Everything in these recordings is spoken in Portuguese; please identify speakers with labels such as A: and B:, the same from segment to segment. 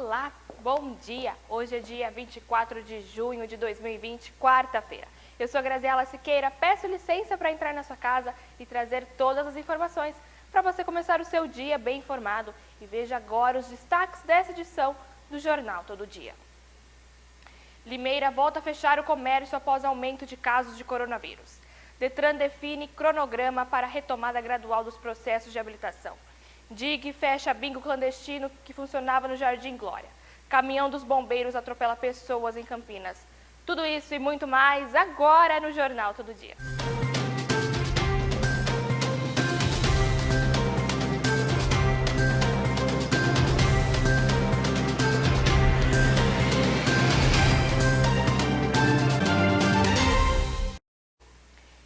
A: Olá, bom dia! Hoje é dia 24 de junho de 2020, quarta-feira. Eu sou a Graziela Siqueira, peço licença para entrar na sua casa e trazer todas as informações para você começar o seu dia bem informado. E veja agora os destaques dessa edição do Jornal Todo Dia. Limeira volta a fechar o comércio após aumento de casos de coronavírus. Detran define cronograma para a retomada gradual dos processos de habilitação. DIG fecha bingo clandestino que funcionava no Jardim Glória. Caminhão dos bombeiros atropela pessoas em Campinas. Tudo isso e muito mais agora no Jornal Todo Dia.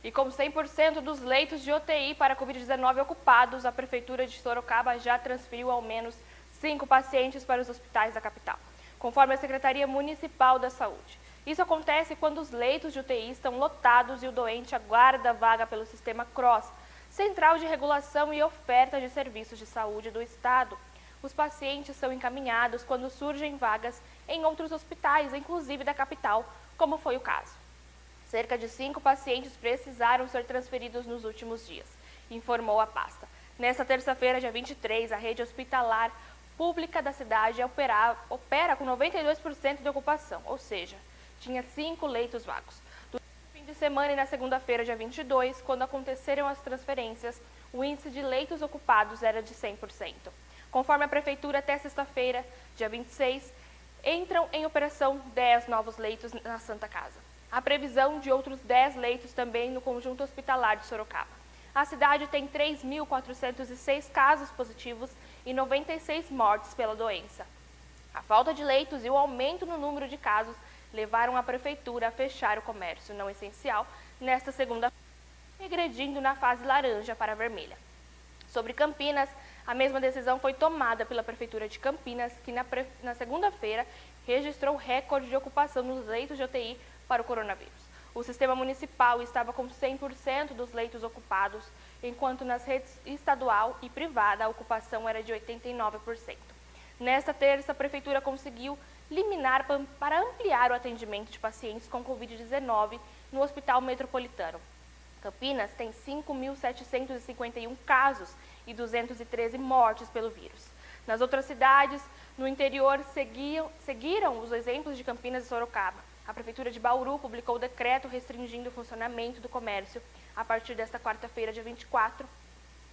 A: E com 100% dos leitos de UTI para Covid-19 ocupados, a Prefeitura de Sorocaba já transferiu ao menos 5 pacientes para os hospitais da capital, conforme a Secretaria Municipal da Saúde. Isso acontece quando os leitos de UTI estão lotados e o doente aguarda vaga pelo sistema CROSS, Central de Regulação e Oferta de Serviços de Saúde do Estado. Os pacientes são encaminhados quando surgem vagas em outros hospitais, inclusive da capital, como foi o caso. Cerca de 5 pacientes precisaram ser transferidos nos últimos dias, informou a pasta. Nesta terça-feira, dia 23, a rede hospitalar pública da cidade opera com 92% de ocupação, ou seja, tinha 5 leitos vagos. Durante o fim de semana e na segunda-feira, dia 22, quando aconteceram as transferências, o índice de leitos ocupados era de 100%. Conforme a Prefeitura, até sexta-feira, dia 26, entram em operação 10 novos leitos na Santa Casa. A previsão de outros 10 leitos também no conjunto hospitalar de Sorocaba. A cidade tem 3.406 casos positivos e 96 mortes pela doença. A falta de leitos e o aumento no número de casos levaram a Prefeitura a fechar o comércio não essencial nesta segunda-feira, regredindo na fase laranja para a vermelha. Sobre Campinas, a mesma decisão foi tomada pela Prefeitura de Campinas, que na segunda-feira registrou recorde de ocupação nos leitos de UTI para o coronavírus. O sistema municipal estava com 100% dos leitos ocupados, enquanto nas redes estadual e privada a ocupação era de 89%. Nesta terça, a Prefeitura conseguiu liminar para ampliar o atendimento de pacientes com Covid-19 no Hospital Metropolitano. Campinas tem 5.751 casos e 213 mortes pelo vírus. Nas outras cidades, no interior, seguiram os exemplos de Campinas e Sorocaba. A Prefeitura de Bauru publicou o decreto restringindo o funcionamento do comércio a partir desta quarta-feira, dia 24,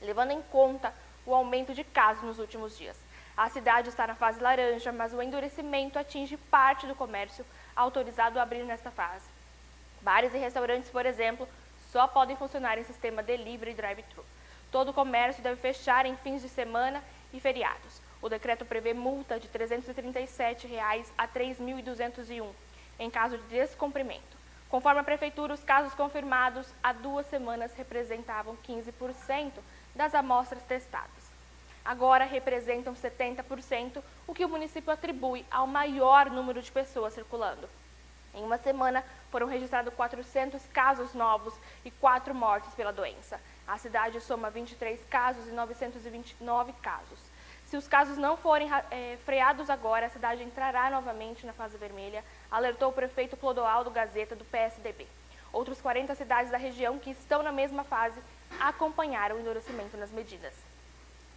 A: levando em conta o aumento de casos nos últimos dias. A cidade está na fase laranja, mas o endurecimento atinge parte do comércio autorizado a abrir nesta fase. Bares e restaurantes, por exemplo, só podem funcionar em sistema delivery e drive-thru. Todo o comércio deve fechar em fins de semana e feriados. O decreto prevê multa de R$ 337 a R$ 3.201 em caso de descumprimento. Conforme a Prefeitura, os casos confirmados há 2 semanas representavam 15% das amostras testadas. Agora representam 70%, o que o município atribui ao maior número de pessoas circulando. Em uma semana, foram registrados 400 casos novos e 4 mortes pela doença. A cidade soma 23 casos e 929 casos. Se os casos não forem freados agora, a cidade entrará novamente na fase vermelha, alertou o prefeito Clodoaldo Gazeta, do PSDB. Outros 40 cidades da região que estão na mesma fase acompanharam o endurecimento nas medidas.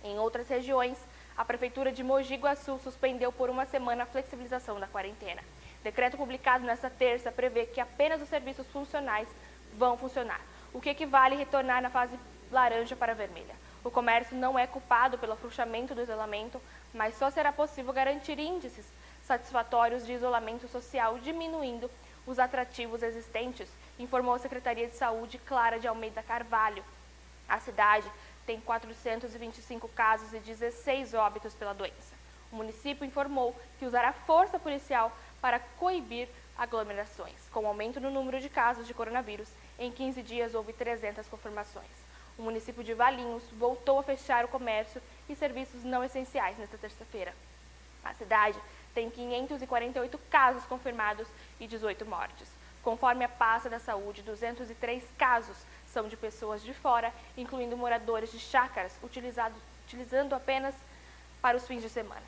A: Em outras regiões, a Prefeitura de Mogi Guaçu suspendeu por 1 semana a flexibilização da quarentena. Decreto publicado nesta terça prevê que apenas os serviços funcionais vão funcionar, o que equivale a retornar na fase laranja para a vermelha. O comércio não é culpado pelo afrouxamento do isolamento, mas só será possível garantir índices satisfatórios de isolamento social, diminuindo os atrativos existentes, informou a Secretaria de Saúde Clara de Almeida Carvalho. A cidade tem 425 casos e 16 óbitos pela doença. O município informou que usará força policial para coibir aglomerações. Com o aumento no número de casos de coronavírus, em 15 dias houve 300 confirmações. O município de Valinhos voltou a fechar o comércio e serviços não essenciais nesta terça-feira. A cidade tem 548 casos confirmados e 18 mortes. Conforme a pasta da saúde, 203 casos são de pessoas de fora, incluindo moradores de chácaras, utilizando apenas para os fins de semana.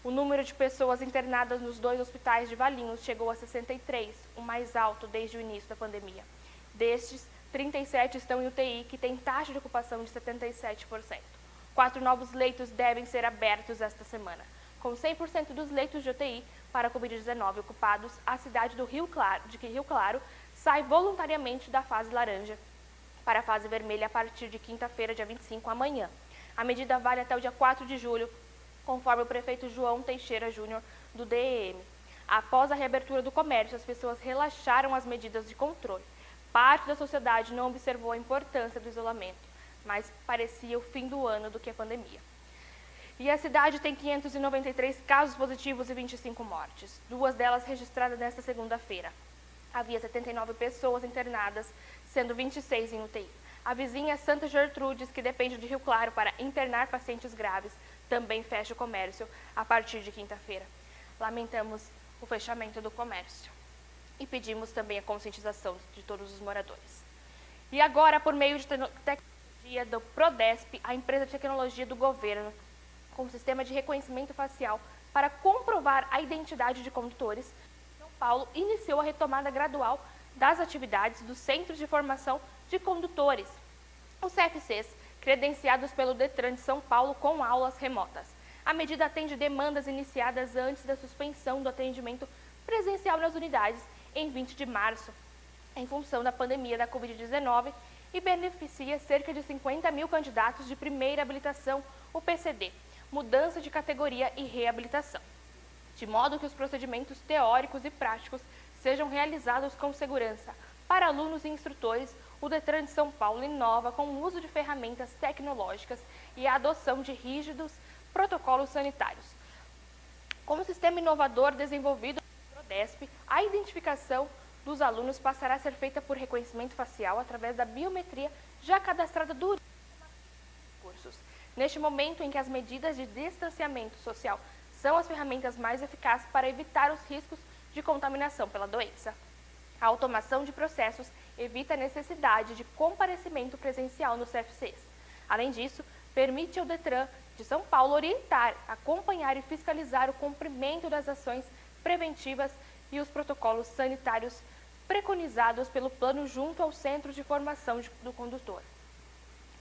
A: O número de pessoas internadas nos 2 hospitais de Valinhos chegou a 63, o mais alto desde o início da pandemia. Destes, 37 estão em UTI, que tem taxa de ocupação de 77%. 4 novos leitos devem ser abertos esta semana. Com 100% dos leitos de UTI para a Covid-19 ocupados, a cidade de Rio Claro sai voluntariamente da fase laranja para a fase vermelha a partir de quinta-feira, dia 25, amanhã. A medida vale até o dia 4 de julho, conforme o prefeito João Teixeira Júnior, do DEM. Após a reabertura do comércio, as pessoas relaxaram as medidas de controle. Parte da sociedade não observou a importância do isolamento, mas parecia o fim do ano do que a pandemia. E a cidade tem 593 casos positivos e 25 mortes, 2 delas registradas nesta segunda-feira. Havia 79 pessoas internadas, sendo 26 em UTI. A vizinha Santa Gertrudes, que depende de Rio Claro para internar pacientes graves, também fecha o comércio a partir de quinta-feira. Lamentamos o fechamento do comércio e pedimos também a conscientização de todos os moradores. E agora, por meio de tecnologia do Prodesp, a empresa de tecnologia do governo, com um sistema de reconhecimento facial para comprovar a identidade de condutores, São Paulo iniciou a retomada gradual das atividades dos Centros de Formação de Condutores, os CFCs, credenciados pelo Detran de São Paulo com aulas remotas. A medida atende demandas iniciadas antes da suspensão do atendimento presencial nas unidades em 20 de março, em função da pandemia da Covid-19, e beneficia cerca de 50 mil candidatos de primeira habilitação, o PCD, mudança de categoria e reabilitação, de modo que os procedimentos teóricos e práticos sejam realizados com segurança. Para alunos e instrutores, o Detran de São Paulo inova com o uso de ferramentas tecnológicas e a adoção de rígidos protocolos sanitários. Como sistema inovador desenvolvido pelo Prodesp, a identificação dos alunos passará a ser feita por reconhecimento facial através da biometria já cadastrada durante os cursos. Neste momento em que as medidas de distanciamento social são as ferramentas mais eficazes para evitar os riscos de contaminação pela doença. A automação de processos evita a necessidade de comparecimento presencial nos CFCs. Além disso, permite ao Detran de São Paulo orientar, acompanhar e fiscalizar o cumprimento das ações preventivas e os protocolos sanitários preconizados pelo plano junto ao Centro de Formação do Condutor.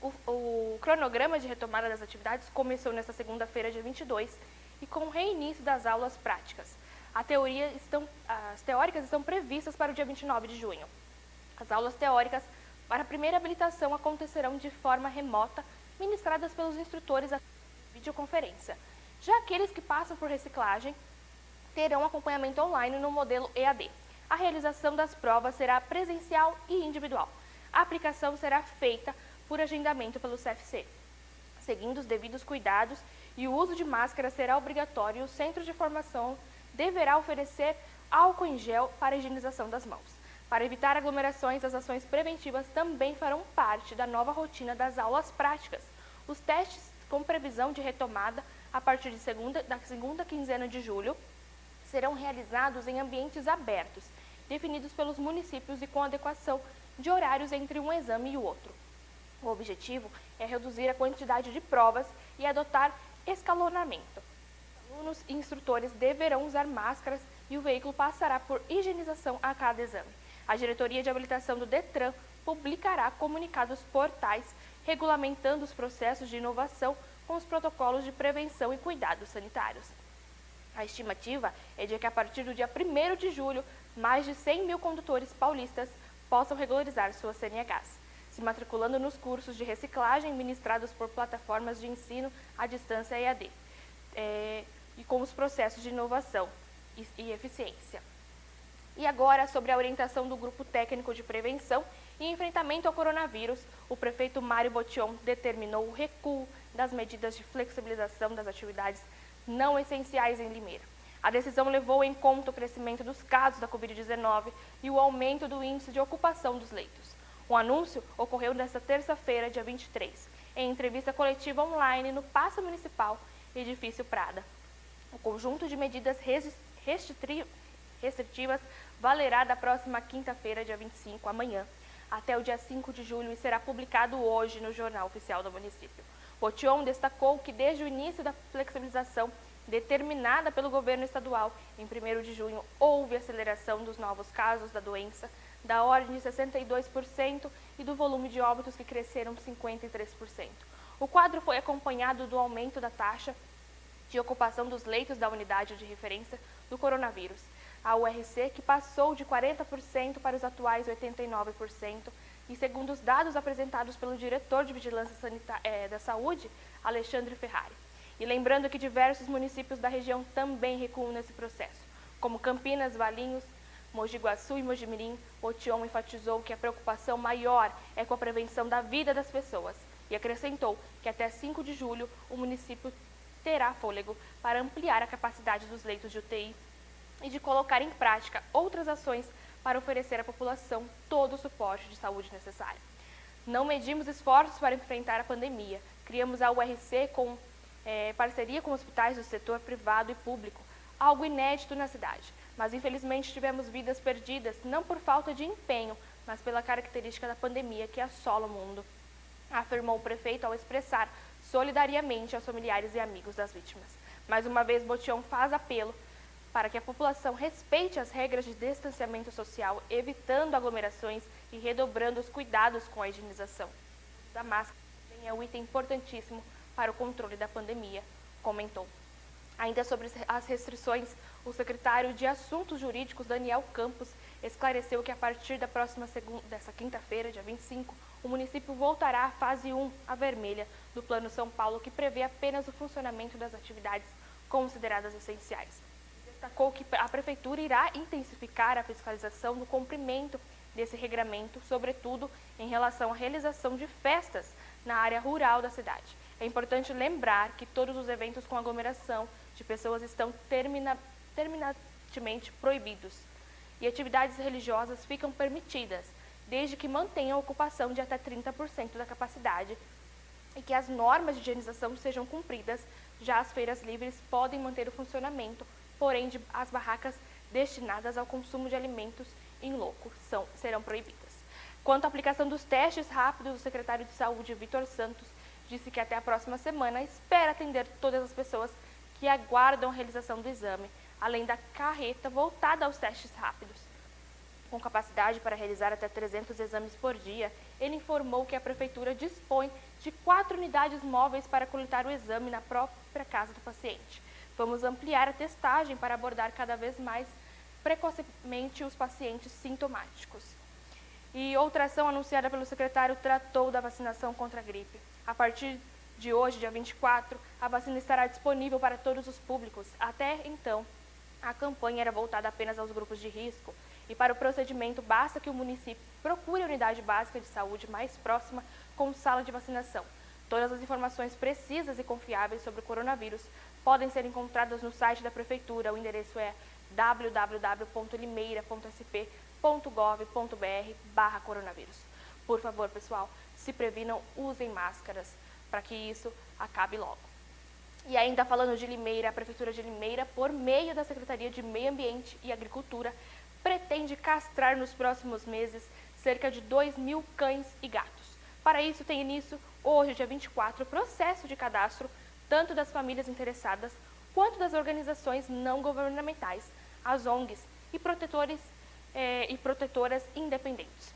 A: O cronograma de retomada das atividades começou nesta segunda-feira, dia 22, e com o reinício das aulas práticas. As teóricas estão previstas para o dia 29 de junho. As aulas teóricas para a primeira habilitação acontecerão de forma remota, ministradas pelos instrutores através de videoconferência. Já aqueles que passam por reciclagem terão acompanhamento online no modelo EAD. A realização das provas será presencial e individual. A aplicação será feita por agendamento pelo CFC. Seguindo os devidos cuidados e o uso de máscara será obrigatório, o Centro de Formação deverá oferecer álcool em gel para a higienização das mãos. Para evitar aglomerações, as ações preventivas também farão parte da nova rotina das aulas práticas. Os testes com previsão de retomada a partir da segunda quinzena de julho serão realizados em ambientes abertos, definidos pelos municípios e com adequação de horários entre um exame e o outro. O objetivo é reduzir a quantidade de provas e adotar escalonamento. Alunos e instrutores deverão usar máscaras e o veículo passará por higienização a cada exame. A Diretoria de Habilitação do Detran publicará comunicados portais regulamentando os processos de inovação com os protocolos de prevenção e cuidados sanitários. A estimativa é de que a partir do dia 1º de julho, mais de 100 mil condutores paulistas possam regularizar suas CNHs, se matriculando nos cursos de reciclagem ministrados por plataformas de ensino à distância EAD. E com os processos de inovação e eficiência. E agora, sobre a orientação do Grupo Técnico de Prevenção e Enfrentamento ao Coronavírus, o prefeito Mário Botion determinou o recuo das medidas de flexibilização das atividades não essenciais em Limeira. A decisão levou em conta o crescimento dos casos da Covid-19 e o aumento do índice de ocupação dos leitos. O anúncio ocorreu nesta terça-feira, dia 23, em entrevista coletiva online no Paço Municipal, Edifício Prada. O conjunto de medidas restritivas valerá da próxima quinta-feira, dia 25, amanhã, até o dia 5 de julho e será publicado hoje no Jornal Oficial do município. Botion destacou que desde o início da flexibilização determinada pelo governo estadual, em 1º de junho houve aceleração dos novos casos da doença, da ordem de 62%, e do volume de óbitos que cresceram 53%. O quadro foi acompanhado do aumento da taxa de ocupação dos leitos da unidade de referência do coronavírus, a URC, que passou de 40% para os atuais 89%, e segundo os dados apresentados pelo diretor de Vigilância da Saúde, Alexandre Ferrari. E lembrando que diversos municípios da região também recuam nesse processo, como Campinas, Valinhos, Mogi Guaçu e Mojimirim. Botion enfatizou que a preocupação maior é com a prevenção da vida das pessoas e acrescentou que até 5 de julho o município terá fôlego para ampliar a capacidade dos leitos de UTI e de colocar em prática outras ações para oferecer à população todo o suporte de saúde necessário. Não medimos esforços para enfrentar a pandemia. Criamos a URC com parceria com hospitais do setor privado e público, algo inédito na cidade. Mas infelizmente tivemos vidas perdidas, não por falta de empenho, mas pela característica da pandemia que assola o mundo, afirmou o prefeito ao expressar solidariamente aos familiares e amigos das vítimas. Mais uma vez, Botion faz apelo para que a população respeite as regras de distanciamento social, evitando aglomerações e redobrando os cuidados com a higienização. A máscara também é um item importantíssimo para o controle da pandemia, comentou. Ainda sobre as restrições, o secretário de Assuntos Jurídicos, Daniel Campos, esclareceu que a partir dessa quinta-feira, dia 25, o município voltará à fase 1, a vermelha, do Plano São Paulo, que prevê apenas o funcionamento das atividades consideradas essenciais. Destacou que a Prefeitura irá intensificar a fiscalização do cumprimento desse regramento, sobretudo em relação à realização de festas na área rural da cidade. É importante lembrar que todos os eventos com aglomeração de pessoas estão terminantemente proibidos e atividades religiosas ficam permitidas, desde que mantenham a ocupação de até 30% da capacidade e que as normas de higienização sejam cumpridas. Já as feiras livres podem manter o funcionamento, porém as barracas destinadas ao consumo de alimentos em loco serão proibidas. Quanto à aplicação dos testes rápidos, o secretário de Saúde, Vitor Santos, disse que até a próxima semana espera atender todas as pessoas que aguardam a realização do exame, além da carreta voltada aos testes rápidos. Com capacidade para realizar até 300 exames por dia, ele informou que a Prefeitura dispõe de 4 unidades móveis para coletar o exame na própria casa do paciente. Vamos ampliar a testagem para abordar cada vez mais precocemente os pacientes sintomáticos. E outra ação anunciada pelo secretário tratou da vacinação contra a gripe. A partir de hoje, dia 24, a vacina estará disponível para todos os públicos. Até então, a campanha era voltada apenas aos grupos de risco e para o procedimento basta que o município procure a unidade básica de saúde mais próxima com sala de vacinação. Todas as informações precisas e confiáveis sobre o coronavírus podem ser encontradas no site da Prefeitura. O endereço é www.limeira.sp.gov.br/coronavírus. Por favor, pessoal, se previnam, usem máscaras para que isso acabe logo. E ainda falando de Limeira, a Prefeitura de Limeira, por meio da Secretaria de Meio Ambiente e Agricultura, pretende castrar nos próximos meses cerca de 2.000 cães e gatos. Para isso, tem início, hoje, dia 24, o processo de cadastro tanto das famílias interessadas quanto das organizações não governamentais, as ONGs e protetores e protetoras independentes.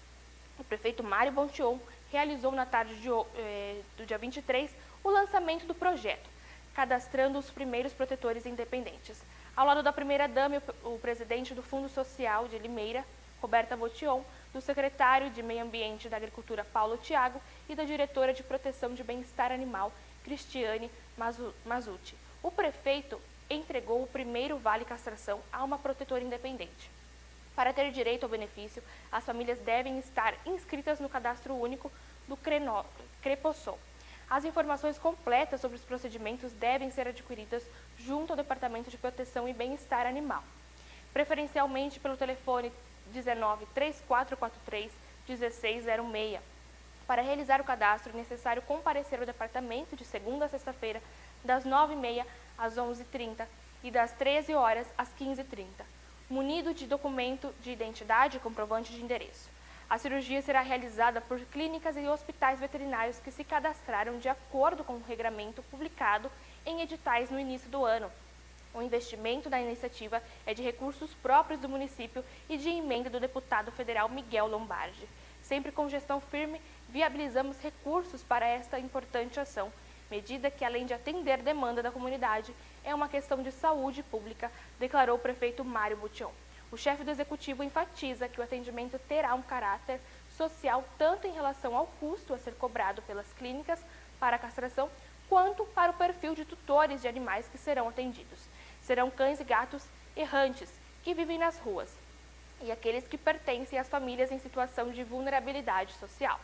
A: O prefeito Mário Botion realizou na tarde do dia 23 o lançamento do projeto, cadastrando os primeiros protetores independentes. Ao lado da primeira-dama, o presidente do Fundo Social de Limeira, Roberta Botion, do secretário de Meio Ambiente e da Agricultura, Paulo Thiago, e da diretora de Proteção de Bem-Estar Animal, Cristiane Mazucci. O prefeito entregou o primeiro vale castração a uma protetora independente. Para ter direito ao benefício, as famílias devem estar inscritas no cadastro único do CREPOSOL. As informações completas sobre os procedimentos devem ser adquiridas junto ao Departamento de Proteção e Bem-Estar Animal, preferencialmente pelo telefone 19 3443 1606. Para realizar o cadastro, é necessário comparecer ao departamento de segunda a sexta-feira, das 9h30 às 11h30 e das 13 horas às 15h30, munido de documento de identidade e comprovante de endereço. A cirurgia será realizada por clínicas e hospitais veterinários que se cadastraram de acordo com o regramento publicado em editais no início do ano. O investimento na iniciativa é de recursos próprios do município e de emenda do deputado federal Miguel Lombardi. Sempre com gestão firme, viabilizamos recursos para esta importante ação, medida que, além de atender demanda da comunidade, é uma questão de saúde pública, declarou o prefeito Mário Bution. O chefe do executivo enfatiza que o atendimento terá um caráter social tanto em relação ao custo a ser cobrado pelas clínicas para a castração, quanto para o perfil de tutores de animais que serão atendidos. Serão cães e gatos errantes que vivem nas ruas e aqueles que pertencem às famílias em situação de vulnerabilidade social.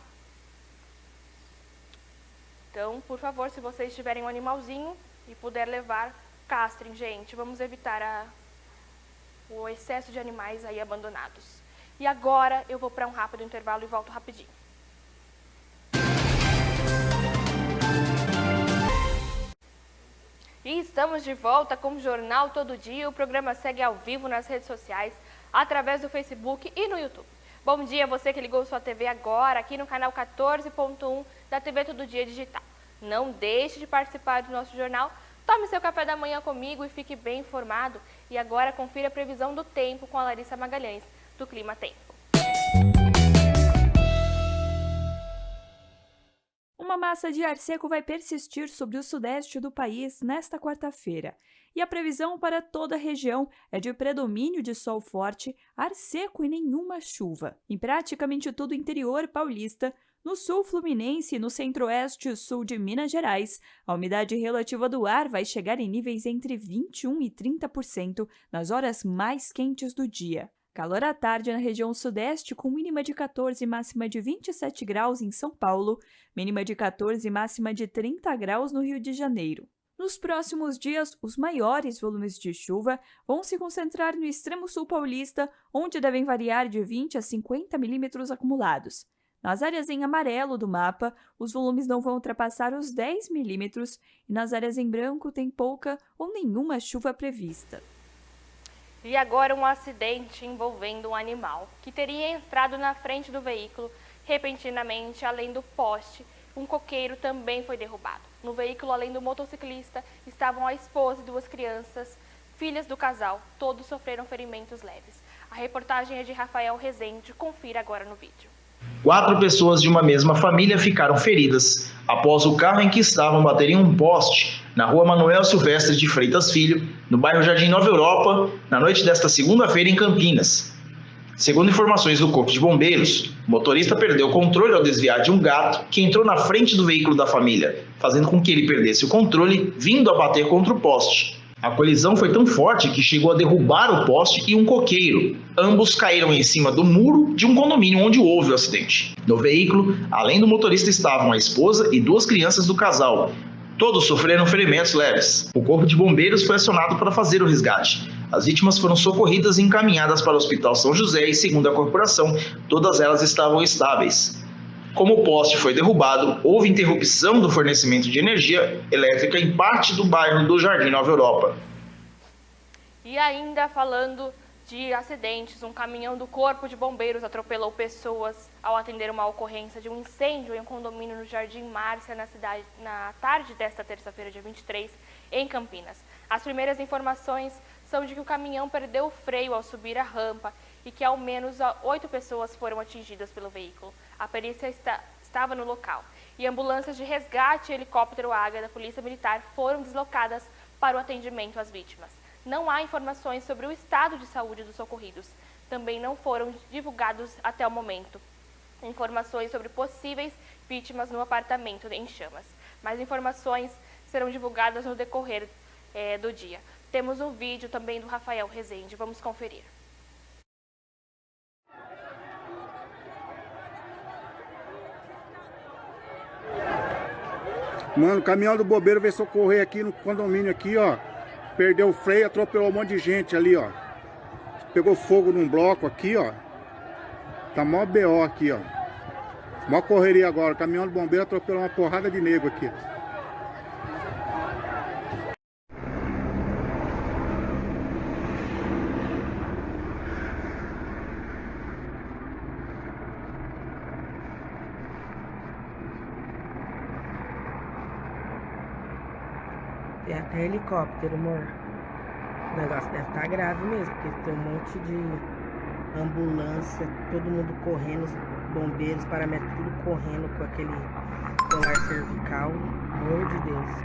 A: Então, por favor, se vocês tiverem um animalzinho e puder levar, castrem, gente. Vamos evitar o excesso de animais aí abandonados. E agora eu vou para um rápido intervalo e volto rapidinho. E estamos de volta com o Jornal Todo Dia. O programa segue ao vivo nas redes sociais, através do Facebook e no YouTube. Bom dia a você que ligou sua TV agora, aqui no canal 14.1 da TV Todo Dia Digital. Não deixe de participar do nosso jornal, tome seu café da manhã comigo e fique bem informado. E agora confira a previsão do tempo com a Larissa Magalhães, do Clima Tempo.
B: Uma massa de ar seco vai persistir sobre o sudeste do país nesta quarta-feira. E a previsão para toda a região é de predomínio de sol forte, ar seco e nenhuma chuva. Em praticamente todo o interior paulista, no sul fluminense e no centro-oeste e sul de Minas Gerais, a umidade relativa do ar vai chegar em níveis entre 21% e 30% nas horas mais quentes do dia. Calor à tarde na região sudeste, com mínima de 14 e máxima de 27 graus em São Paulo, mínima de 14 e máxima de 30 graus no Rio de Janeiro. Nos próximos dias, os maiores volumes de chuva vão se concentrar no extremo sul paulista, onde devem variar de 20 a 50 milímetros acumulados. Nas áreas em amarelo do mapa, os volumes não vão ultrapassar os 10 milímetros e nas áreas em branco tem pouca ou nenhuma chuva prevista.
A: E agora um acidente envolvendo um animal que teria entrado na frente do veículo. Repentinamente, além do poste, um coqueiro também foi derrubado. No veículo, além do motociclista, estavam a esposa e 2 crianças, filhas do casal. Todos sofreram ferimentos leves. A reportagem é de Rafael Rezende. Confira agora no vídeo.
C: 4 pessoas de uma mesma família ficaram feridas após o carro em que estavam bater em um poste na rua Manuel Silvestre de Freitas Filho, no bairro Jardim Nova Europa, na noite desta segunda-feira em Campinas. Segundo informações do Corpo de Bombeiros, o motorista perdeu o controle ao desviar de um gato que entrou na frente do veículo da família, fazendo com que ele perdesse o controle, vindo a bater contra o poste. A colisão foi tão forte que chegou a derrubar o poste e um coqueiro. Ambos caíram em cima do muro de um condomínio onde houve o acidente. No veículo, além do motorista, estavam a esposa e 2 crianças do casal. Todos sofreram ferimentos leves. O Corpo de Bombeiros foi acionado para fazer o resgate. As vítimas foram socorridas e encaminhadas para o Hospital São José e, segundo a corporação, todas elas estavam estáveis. Como o poste foi derrubado, houve interrupção do fornecimento de energia elétrica em parte do bairro do Jardim Nova Europa.
A: E ainda falando de acidentes, um caminhão do Corpo de Bombeiros atropelou pessoas ao atender uma ocorrência de um incêndio em um condomínio no Jardim Márcia, na tarde desta terça-feira, dia 23, em Campinas. As primeiras informações são de que o caminhão perdeu o freio ao subir a rampa e que ao menos 8 pessoas foram atingidas pelo veículo. A perícia estava no local e ambulâncias de resgate e helicóptero Águia da Polícia Militar foram deslocadas para o atendimento às vítimas. Não há informações sobre o estado de saúde dos socorridos. Também não foram divulgados até o momento informações sobre possíveis vítimas no apartamento em chamas. Mais informações serão divulgadas no decorrer do dia. Temos um vídeo também do Rafael Rezende. Vamos conferir.
D: Mano, o caminhão do bombeiro veio socorrer aqui no condomínio aqui, ó. Perdeu o freio, atropelou um monte de gente ali, ó. Pegou fogo num bloco aqui, ó. Tá mó BO aqui, ó. Mó correria agora. O caminhão do bombeiro atropelou uma porrada de nego aqui.
E: Tem até helicóptero, amor. O negócio deve estar grave mesmo, porque tem um monte de ambulância, todo mundo correndo, os bombeiros, paramédicos, tudo correndo com aquele colar cervical. Pelo amor de Deus.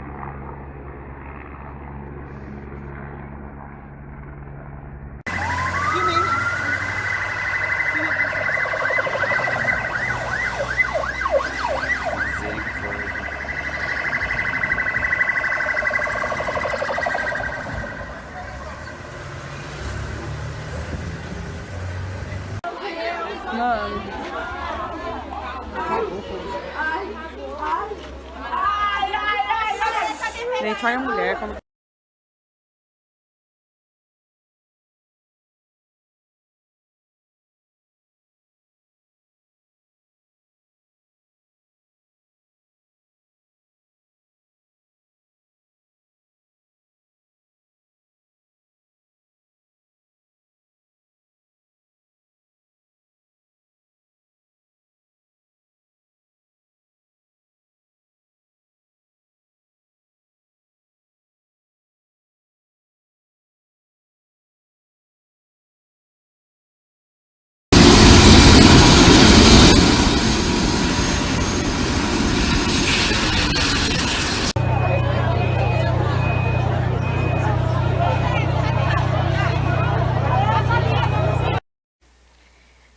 F: Mano. Gente, olha a mulher como...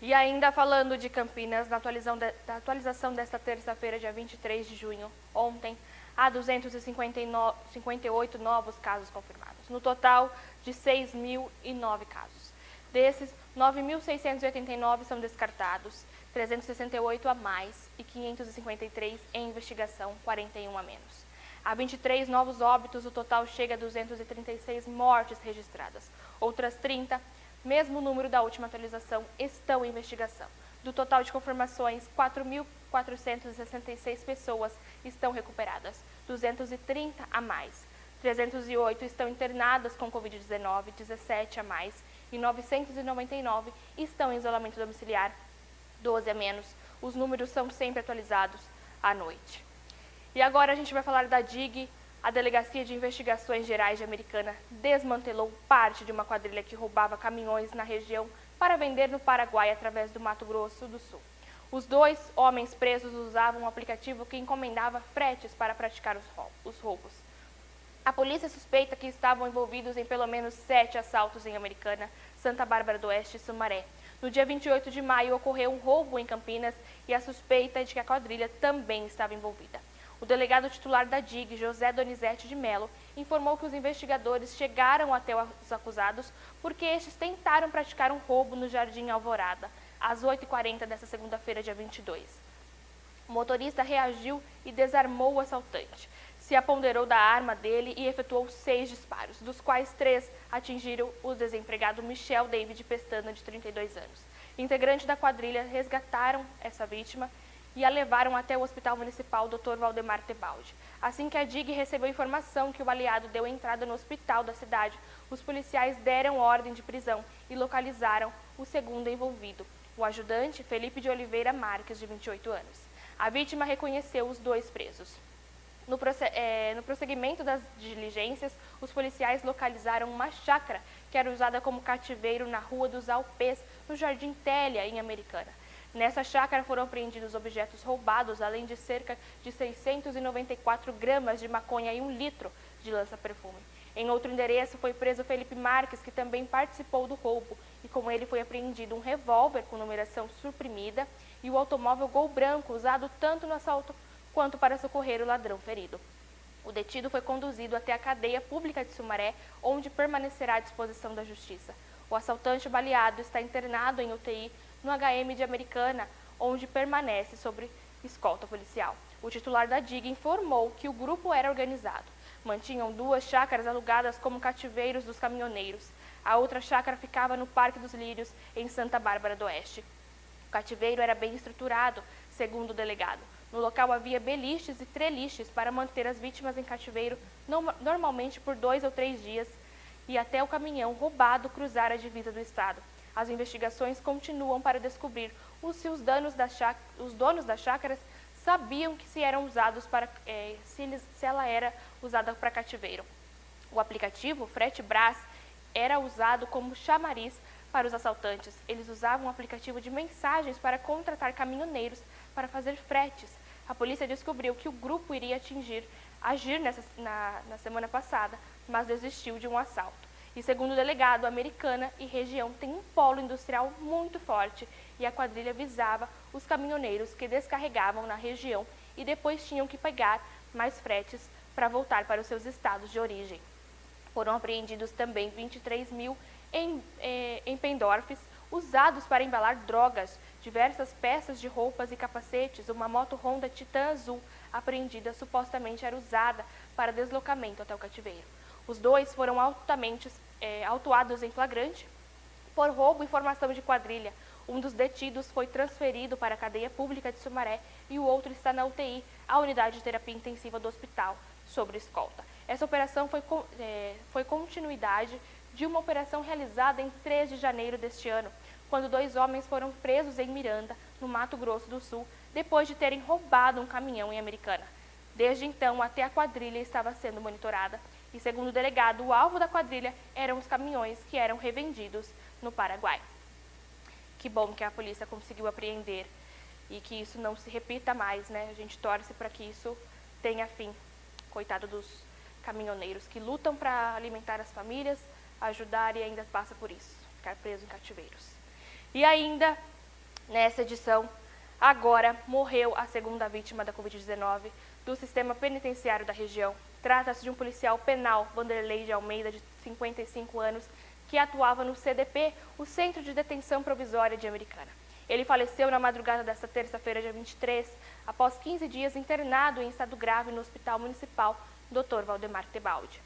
A: E ainda falando de Campinas, na atualização desta terça-feira, dia 23 de junho, ontem, há 258 novos casos confirmados, no total de 6.009 casos. Desses, 9.689 são descartados, 368 a mais e 553 em investigação, 41 a menos. Há 23 novos óbitos, o total chega a 236 mortes registradas. Outras 30, mesmo número da última atualização, estão em investigação. Do total de confirmações, 4.466 pessoas estão recuperadas, 230 a mais. 308 estão internadas com Covid-19, 17 a mais, e 999 estão em isolamento domiciliar, 12 a menos. Os números são sempre atualizados à noite. E agora a gente vai falar da DIG. A Delegacia de Investigações Gerais de Americana desmantelou parte de uma quadrilha que roubava caminhões na região para vender no Paraguai através do Mato Grosso do Sul. Os 2 homens presos usavam um aplicativo que encomendava fretes para praticar os roubos. A polícia suspeita que estavam envolvidos em pelo menos 7 assaltos em Americana, Santa Bárbara do Oeste e Sumaré. No dia 28 de maio ocorreu um roubo em Campinas e a suspeita é de que a quadrilha também estava envolvida. O delegado titular da DIG, José Donizete de Mello, informou que os investigadores chegaram até os acusados porque estes tentaram praticar um roubo no Jardim Alvorada, às 8h40 desta segunda-feira, dia 22. O motorista reagiu e desarmou o assaltante. Se apoderou da arma dele e efetuou 6 disparos, dos quais 3 atingiram o desempregado Michel David Pestana, de 32 anos. Integrantes da quadrilha resgataram essa vítima e a levaram até o Hospital Municipal Dr. Valdemar Tebaldi. Assim que a DIG recebeu informação que o baleado deu entrada no hospital da cidade, os policiais deram ordem de prisão e localizaram o segundo envolvido, o ajudante Felipe de Oliveira Marques, de 28 anos. A vítima reconheceu os 2 presos. No prosseguimento das diligências, os policiais localizaram uma chácara que era usada como cativeiro na Rua dos Alpes, no Jardim Télia, em Americana. Nessa chácara foram apreendidos objetos roubados, além de cerca de 694 gramas de maconha e 1 litro de lança-perfume. Em outro endereço foi preso Felipe Marques, que também participou do roubo, e com ele foi apreendido um revólver com numeração suprimida e o automóvel Gol branco, usado tanto no assalto quanto para socorrer o ladrão ferido. O detido foi conduzido até a cadeia pública de Sumaré, onde permanecerá à disposição da Justiça. O assaltante baleado está internado em UTI no HM de Americana, onde permanece sob escolta policial. O titular da DIG informou que o grupo era organizado. Mantinham 2 chácaras alugadas como cativeiros dos caminhoneiros. A outra chácara ficava no Parque dos Lírios, em Santa Bárbara do Oeste. O cativeiro era bem estruturado, segundo o delegado. No local havia beliches e treliches para manter as vítimas em cativeiro, normalmente por 2 ou 3 dias, e até o caminhão roubado cruzar a divisa do estado. As investigações continuam para descobrir se os donos das chácaras sabiam que se ela era usada para cativeiro. O aplicativo Frete Brás era usado como chamariz para os assaltantes. Eles usavam um aplicativo de mensagens para contratar caminhoneiros para fazer fretes. A polícia descobriu que o grupo iria agir na semana passada, mas desistiu de um assalto. E segundo o delegado, a Americana e região tem um polo industrial muito forte e a quadrilha visava os caminhoneiros que descarregavam na região e depois tinham que pegar mais fretes para voltar para os seus estados de origem. Foram apreendidos também 23 mil empendorfs usados para embalar drogas, diversas peças de roupas e capacetes, uma moto Honda Titan azul apreendida supostamente era usada para deslocamento até o cativeiro. Os dois foram autuados em flagrante por roubo e formação de quadrilha. Um dos detidos foi transferido para a cadeia pública de Sumaré e o outro está na UTI, a unidade de terapia intensiva do hospital, sob escolta. Essa operação foi continuidade de uma operação realizada em 3 de janeiro deste ano, quando 2 homens foram presos em Miranda, no Mato Grosso do Sul, depois de terem roubado um caminhão em Americana. Desde então, até a quadrilha estava sendo monitorada e, segundo o delegado, o alvo da quadrilha eram os caminhões que eram revendidos no Paraguai. Que bom que a polícia conseguiu apreender e que isso não se repita mais, né? A gente torce para que isso tenha fim. Coitado dos caminhoneiros que lutam para alimentar as famílias, ajudar e ainda passa por isso, ficar preso em cativeiros. E ainda, nessa edição, agora morreu a segunda vítima da Covid-19 do sistema penitenciário da região. Trata-se de um policial penal, Vanderlei de Almeida, de 55 anos, que atuava no CDP, o Centro de Detenção Provisória de Americana. Ele faleceu na madrugada desta terça-feira, dia 23, após 15 dias internado em estado grave no Hospital Municipal Dr. Valdemar Tebaldi.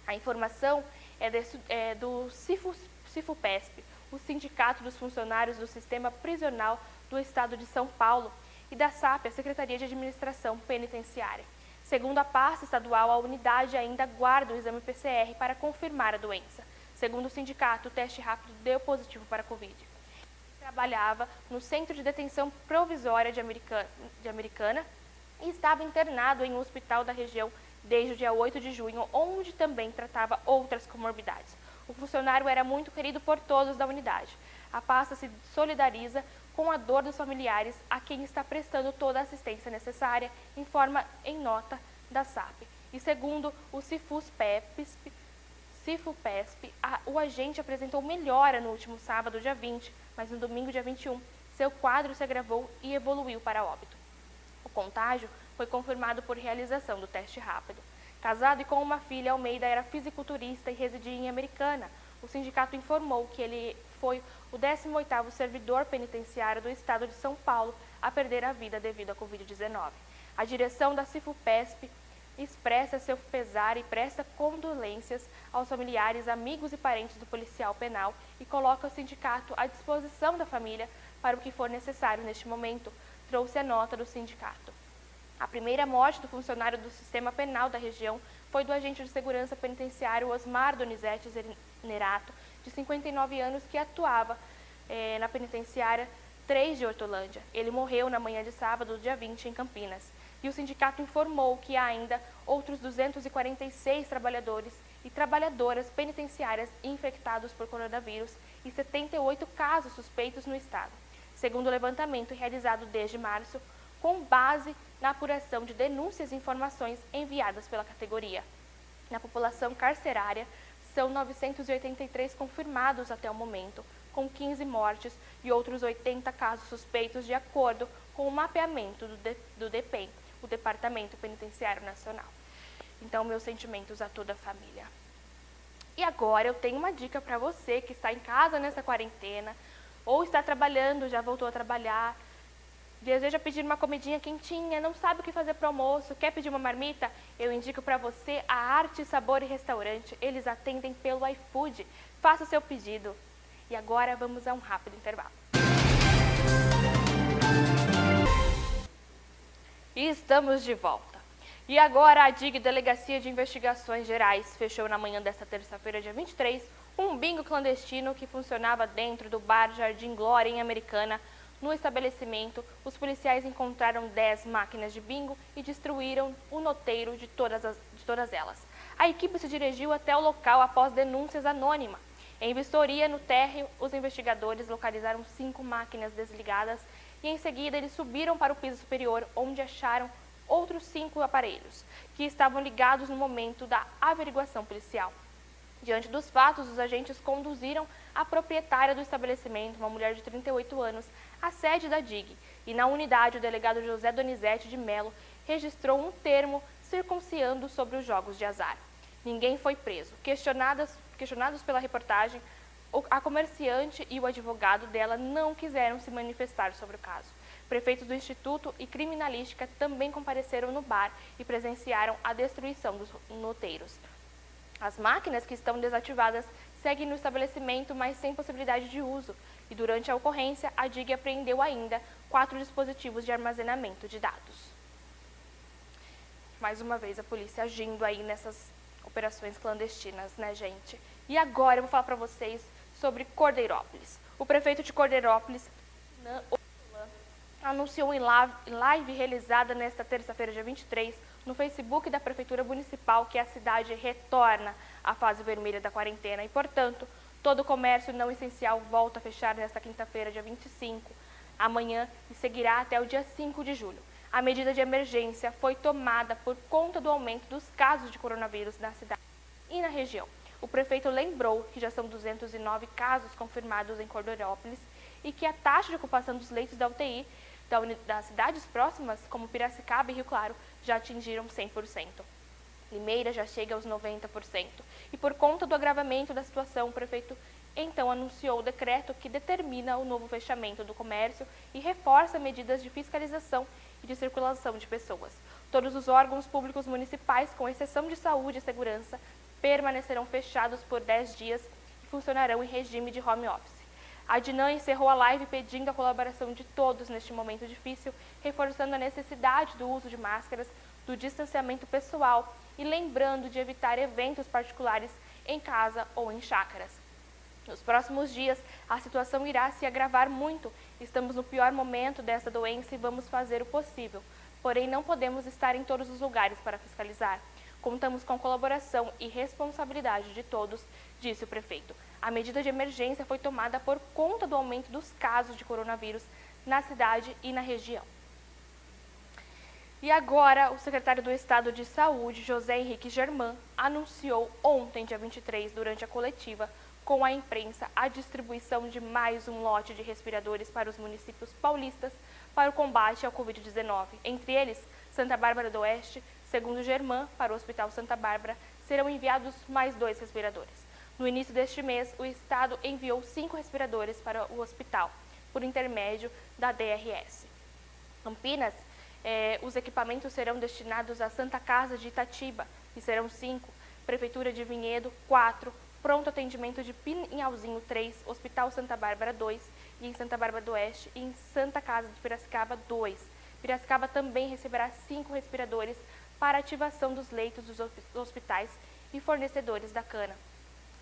A: A informação é do Cifupesp, o Sindicato dos Funcionários do Sistema Prisional do Estado de São Paulo, e da SAP, a Secretaria de Administração Penitenciária. Segundo a pasta estadual, a unidade ainda aguarda o exame PCR para confirmar a doença. Segundo o sindicato, o teste rápido deu positivo para a Covid. Ele trabalhava no Centro de Detenção Provisória de Americana e estava internado em um hospital da região desde o dia 8 de junho, onde também tratava outras comorbidades. O funcionário era muito querido por todos da unidade. A pasta se solidariza com a dor dos familiares a quem está prestando toda a assistência necessária, informa em nota da SAP. E segundo o Cifupesp, o agente apresentou melhora no último sábado, dia 20, mas no domingo, dia 21, seu quadro se agravou e evoluiu para óbito. O contágio foi confirmado por realização do teste rápido. Casado e com uma filha, Almeida era fisiculturista e residia em Americana. O sindicato informou que ele foi o 18º servidor penitenciário do estado de São Paulo a perder a vida devido à Covid-19. A direção da Cifupesp expressa seu pesar e presta condolências aos familiares, amigos e parentes do policial penal e coloca o sindicato à disposição da família para o que for necessário neste momento, trouxe a nota do sindicato. A primeira morte do funcionário do sistema penal da região foi do agente de segurança penitenciário Osmar Donizete Nerato, de 59 anos, que atuava na penitenciária 3 de Hortolândia. Ele morreu na manhã de sábado, dia 20, em Campinas. E o sindicato informou que há ainda outros 246 trabalhadores e trabalhadoras penitenciárias infectados por coronavírus e 78 casos suspeitos no estado, segundo o levantamento realizado desde março, com base na apuração de denúncias e informações enviadas pela categoria. Na população carcerária, são 983 confirmados até o momento, com 15 mortes e outros 80 casos suspeitos, de acordo com o mapeamento do DPEM, o Departamento Penitenciário Nacional. Então, meus sentimentos a toda a família. E agora eu tenho uma dica para você que está em casa nessa quarentena, ou está trabalhando, já voltou a trabalhar, deseja pedir uma comidinha quentinha, não sabe o que fazer para o almoço, quer pedir uma marmita? Eu indico para você a Arte, Sabor e Restaurante. Eles atendem pelo iFood. Faça o seu pedido. E agora vamos a um rápido intervalo. E estamos de volta. E agora a DIG, Delegacia de Investigações Gerais, fechou na manhã desta terça-feira, dia 23, um bingo clandestino que funcionava dentro do bar Jardim Glória, em Americana. No estabelecimento, os policiais encontraram 10 máquinas de bingo e destruíram o noteiro de todas elas. A equipe se dirigiu até o local após denúncias anônimas. Em vistoria no térreo, os investigadores localizaram 5 máquinas desligadas e, em seguida, eles subiram para o piso superior, onde acharam outros 5 aparelhos, que estavam ligados no momento da averiguação policial. Diante dos fatos, os agentes conduziram a proprietária do estabelecimento, uma mulher de 38 anos, à sede da DIG, e na unidade o delegado José Donizete de Mello registrou um termo circunciando sobre os jogos de azar. Ninguém foi preso. Questionados pela reportagem, a comerciante e o advogado dela não quiseram se manifestar sobre o caso. Prefeitos do Instituto e Criminalística também compareceram no bar e presenciaram a destruição dos noteiros. As máquinas que estão desativadas seguem no estabelecimento, mas sem possibilidade de uso. E durante a ocorrência, a DIG apreendeu ainda 4 dispositivos de armazenamento de dados. Mais uma vez, a polícia agindo aí nessas operações clandestinas, né, gente? E agora eu vou falar para vocês sobre Cordeirópolis. O prefeito de Cordeirópolis anunciou em live realizada nesta terça-feira, dia 23, no Facebook da Prefeitura Municipal, que a cidade retorna à fase vermelha da quarentena e, portanto, todo o comércio não essencial volta a fechar nesta quinta-feira, dia 25, amanhã, e seguirá até o dia 5 de julho. A medida de emergência foi tomada por conta do aumento dos casos de coronavírus na cidade e na região. O prefeito lembrou que já são 209 casos confirmados em Cordeirópolis e que a taxa de ocupação dos leitos da UTI das cidades próximas, como Piracicaba e Rio Claro, já atingiram 100%. Limeira já chega aos 90%. E por conta do agravamento da situação, o prefeito então anunciou o decreto que determina o novo fechamento do comércio e reforça medidas de fiscalização e de circulação de pessoas. Todos os órgãos públicos municipais, com exceção de saúde e segurança, permanecerão fechados por 10 dias e funcionarão em regime de home office. A Dinan encerrou a live pedindo a colaboração de todos neste momento difícil, reforçando a necessidade do uso de máscaras, do distanciamento pessoal e lembrando de evitar eventos particulares em casa ou em chácaras. Nos próximos dias, a situação irá se agravar muito. Estamos no pior momento dessa doença e vamos fazer o possível. Porém, não podemos estar em todos os lugares para fiscalizar. Contamos com a colaboração e responsabilidade de todos, disse o prefeito. A medida de emergência foi tomada por conta do aumento dos casos de coronavírus na cidade e na região. E agora, o secretário do Estado de Saúde, José Henrique Germán, anunciou ontem, dia 23, durante a coletiva com a imprensa, a distribuição de mais um lote de respiradores para os municípios paulistas para o combate ao Covid-19. Entre eles, Santa Bárbara do Oeste, segundo Germán, para o Hospital Santa Bárbara, serão enviados mais 2 respiradores. No início deste mês, o Estado enviou 5 respiradores para o hospital, por intermédio da DRS. Campinas, os equipamentos serão destinados à Santa Casa de Itatiba, e serão 5, Prefeitura de Vinhedo, 4, Pronto Atendimento de Pinhalzinho, 3, Hospital Santa Bárbara, 2, e em Santa Bárbara do Oeste e em Santa Casa de Piracicaba, 2. Piracicaba também receberá 5 respiradores para ativação dos leitos dos hospitais e fornecedores da cana.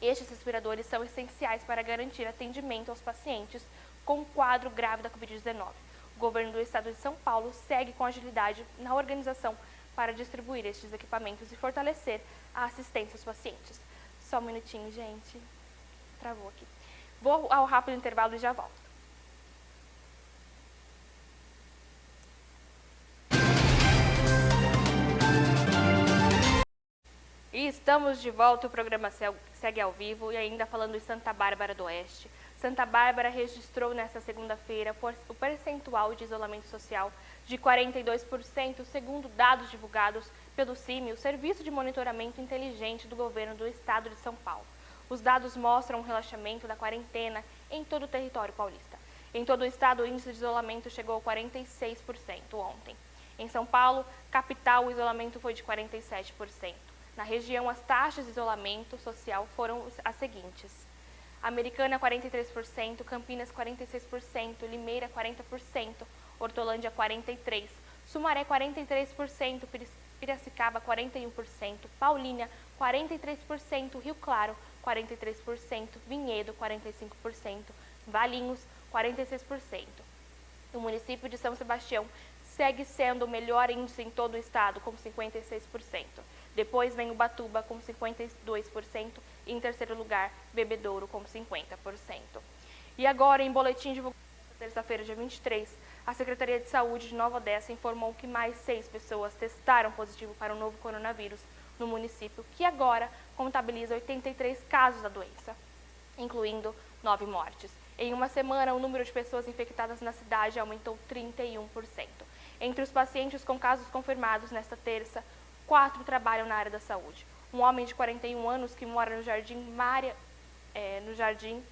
A: Estes respiradores são essenciais para garantir atendimento aos pacientes com quadro grave da Covid-19. O governo do estado de São Paulo segue com agilidade na organização para distribuir estes equipamentos e fortalecer a assistência aos pacientes. Só um minutinho, gente. Travou aqui. Vou ao rápido intervalo e já volto. E estamos de volta, o programa segue ao vivo e ainda falando em Santa Bárbara do Oeste. Santa Bárbara registrou nesta segunda-feira o percentual de isolamento social de 42%, segundo dados divulgados pelo CIMI, o Serviço de Monitoramento Inteligente do Governo do Estado de São Paulo. Os dados mostram um relaxamento da quarentena em todo o território paulista. Em todo o estado, o índice de isolamento chegou a 46% ontem. Em São Paulo, capital, o isolamento foi de 47%. Na região, as taxas de isolamento social foram as seguintes: Americana 43%, Campinas 46%, Limeira 40%, Hortolândia 43%, Sumaré 43%, Piracicaba 41%, Paulínia 43%, Rio Claro 43%, Vinhedo 45%, Valinhos 46%. O município de São Sebastião segue sendo o melhor índice em todo o estado, com 56%. Depois vem Ubatuba com 52% E em terceiro lugar, Bebedouro com 50%. E agora, em boletim divulgado terça-feira, dia 23, a Secretaria de Saúde de Nova Odessa informou que mais 6 pessoas testaram positivo para o novo coronavírus no município, que agora contabiliza 83 casos da doença, incluindo 9 mortes. Em uma semana, o número de pessoas infectadas na cidade aumentou 31%. Entre os pacientes com casos confirmados nesta terça, 4 trabalham na área da saúde. Um homem de 41 anos que mora no Jardim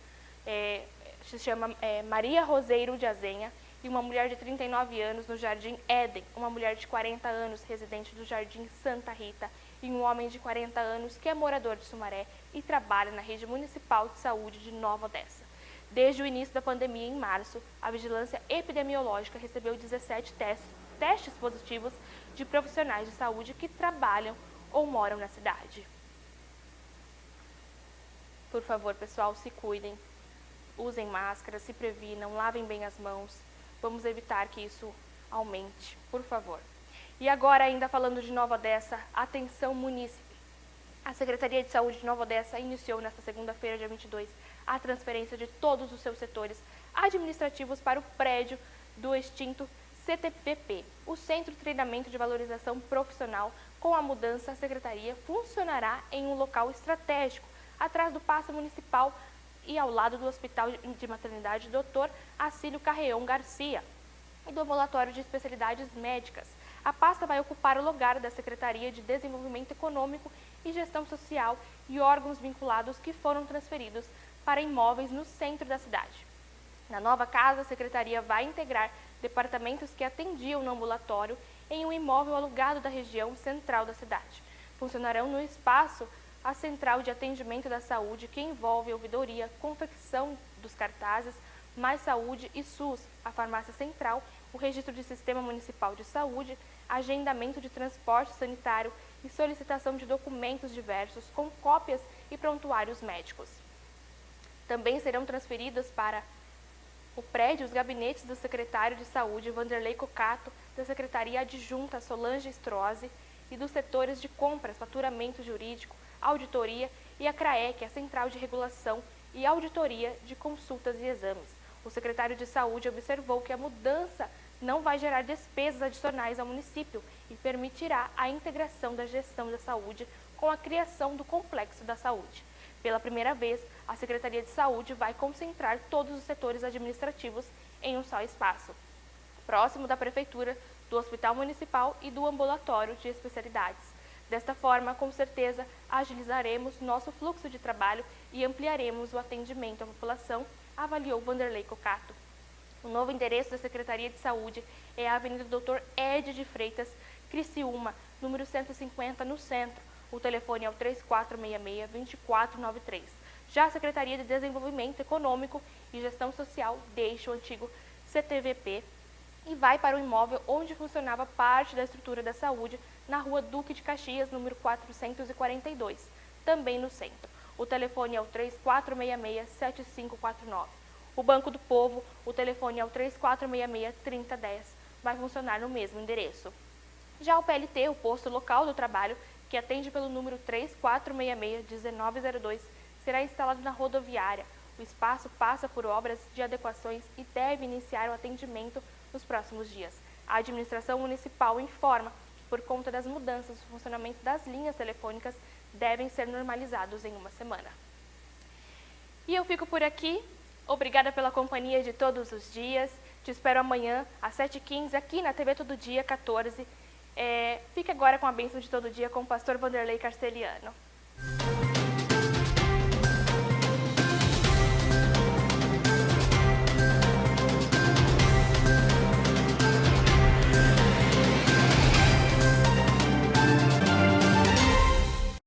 A: se chama Maria Roseiro de Azenha, e uma mulher de 39 anos no Jardim Éden, uma mulher de 40 anos residente do Jardim Santa Rita e um homem de 40 anos que é morador de Sumaré e trabalha na rede municipal de saúde de Nova Odessa. Desde o início da pandemia, em março, a Vigilância Epidemiológica recebeu 17 testes positivos de profissionais de saúde que trabalham ou moram na cidade. Por favor, pessoal, se cuidem, usem máscara, se previnam, lavem bem as mãos. Vamos evitar que isso aumente, por favor. E agora, ainda falando de Nova Odessa, atenção munícipe. A Secretaria de Saúde de Nova Odessa iniciou nesta segunda-feira, dia 22, a transferência de todos os seus setores administrativos para o prédio do extinto CTPP, o Centro de Treinamento de Valorização Profissional. Com a mudança, a Secretaria funcionará em um local estratégico, atrás do Paço Municipal e ao lado do Hospital de Maternidade Dr. Acílio Carreon Garcia e do Ambulatório de Especialidades Médicas. A pasta vai ocupar o lugar da Secretaria de Desenvolvimento Econômico e Gestão Social e órgãos vinculados que foram transferidos para imóveis no centro da cidade. Na nova casa, a Secretaria vai integrar departamentos que atendiam no ambulatório em um imóvel alugado da região central da cidade. Funcionarão no espaço a Central de Atendimento da Saúde, que envolve ouvidoria, confecção dos cartazes, Mais Saúde e SUS, a Farmácia Central, o Registro de Sistema Municipal de Saúde, agendamento de transporte sanitário e solicitação de documentos diversos com cópias e prontuários médicos. Também serão transferidas para o prédio os gabinetes do secretário de Saúde, Vanderlei Cocato, da Secretaria Adjunta Solange Strozzi e dos setores de compras, faturamento jurídico, auditoria e a CRAEC, a Central de Regulação e Auditoria de Consultas e Exames. O secretário de Saúde observou que a mudança não vai gerar despesas adicionais ao município e permitirá a integração da gestão da saúde com a criação do Complexo da Saúde. Pela primeira vez, a Secretaria de Saúde vai concentrar todos os setores administrativos em um só espaço, próximo da Prefeitura, do Hospital Municipal e do Ambulatório de Especialidades. Desta forma, com certeza, agilizaremos nosso fluxo de trabalho e ampliaremos o atendimento à população, avaliou Vanderlei Cocato. O novo endereço da Secretaria de Saúde é a Avenida Dr. Ed de Freitas, Criciúma, número 150, no centro. O telefone é o 3466-2493. Já a Secretaria de Desenvolvimento Econômico e Gestão Social deixa o antigo CTVP e vai para o imóvel onde funcionava parte da estrutura da saúde, na Rua Duque de Caxias, número 442, também no centro. O telefone é o 3466-7549. O Banco do Povo, o telefone é o 3466-3010, vai funcionar no mesmo endereço. Já o PLT, o posto local do trabalho, que atende pelo número 3466-1902, será instalado na rodoviária. O espaço passa por obras de adequações e deve iniciar o atendimento nos próximos dias. A administração municipal informa que, por conta das mudanças, o funcionamento das linhas telefônicas devem ser normalizados em uma semana. E eu fico por aqui. Obrigada pela companhia de todos os dias. Te espero amanhã, às 7h15, aqui na TV Todo Dia, 14. Fique agora com a bênção de todo dia com o pastor Vanderlei Carceliano.